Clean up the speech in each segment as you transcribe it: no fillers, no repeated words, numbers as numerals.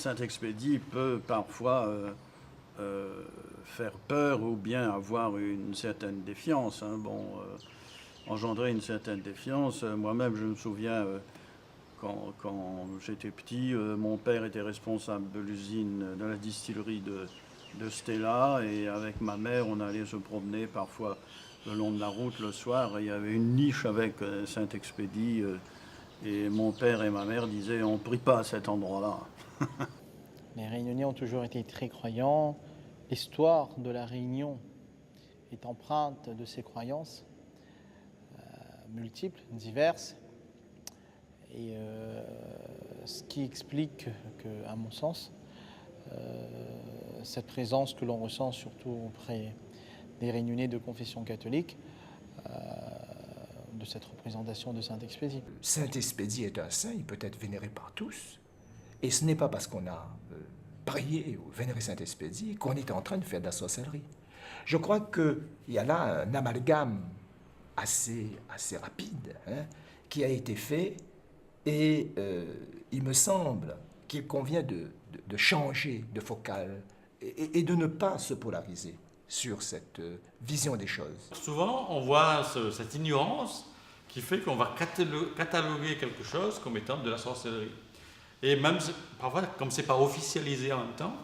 Saint-Expédie peut parfois faire peur ou bien avoir une certaine défiance. Hein. Bon, engendrer une certaine défiance. Moi-même, je me souviens, quand j'étais petit, mon père était responsable de l'usine, de la distillerie de Stella, et avec ma mère, on allait se promener parfois le long de la route le soir, et il y avait une niche avec Saint-Expédie, et mon père et ma mère disaient on ne prie pas à cet endroit-là. Les Réunionnais ont toujours été très croyants. L'histoire de la Réunion est empreinte de ces croyances multiples, diverses, et ce qui explique que, à mon sens, cette présence que l'on ressent surtout auprès des Réunionnais de confession catholique, de cette représentation de Saint-Expédie. Saint-Expédie est un saint, il peut être vénéré par tous. Et ce n'est pas parce qu'on a prié ou vénéré Saint-Expédie qu'on est en train de faire de la sorcellerie. Je crois qu'il y a là un amalgame assez rapide hein, qui a été fait et il me semble qu'il convient de changer de focale et de ne pas se polariser sur cette vision des choses. Souvent, on voit cette ignorance qui fait qu'on va cataloguer quelque chose comme étant de la sorcellerie. Et même, parfois, comme ce n'est pas officialisé en même temps,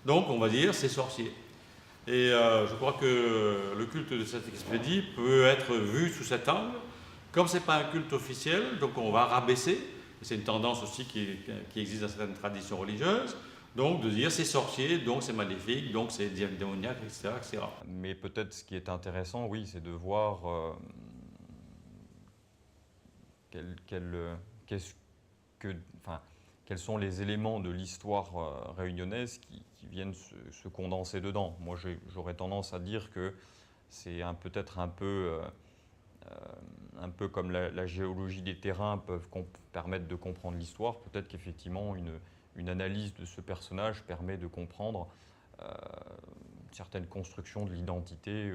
donc on va dire c'est sorcier. Et je crois que le culte de Saint-Expédie peut être vu sous cet angle. Comme ce n'est pas un culte officiel, donc on va rabaisser. C'est une tendance aussi qui existe dans certaines traditions religieuses. Donc de dire c'est sorcier, donc c'est maléfique, donc c'est démoniaque, etc., etc. Mais peut-être ce qui est intéressant, oui, c'est de voir qu'est-ce que, enfin, quels sont les éléments de l'histoire réunionnaise qui viennent se condenser dedans. Moi, j'aurais tendance à dire que c'est peut-être un peu comme la géologie des terrains peuvent permettre de comprendre l'histoire. Peut-être qu'effectivement, une analyse de ce personnage permet de comprendre une certaine construction de l'identité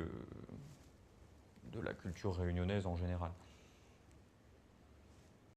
de la culture réunionnaise en général.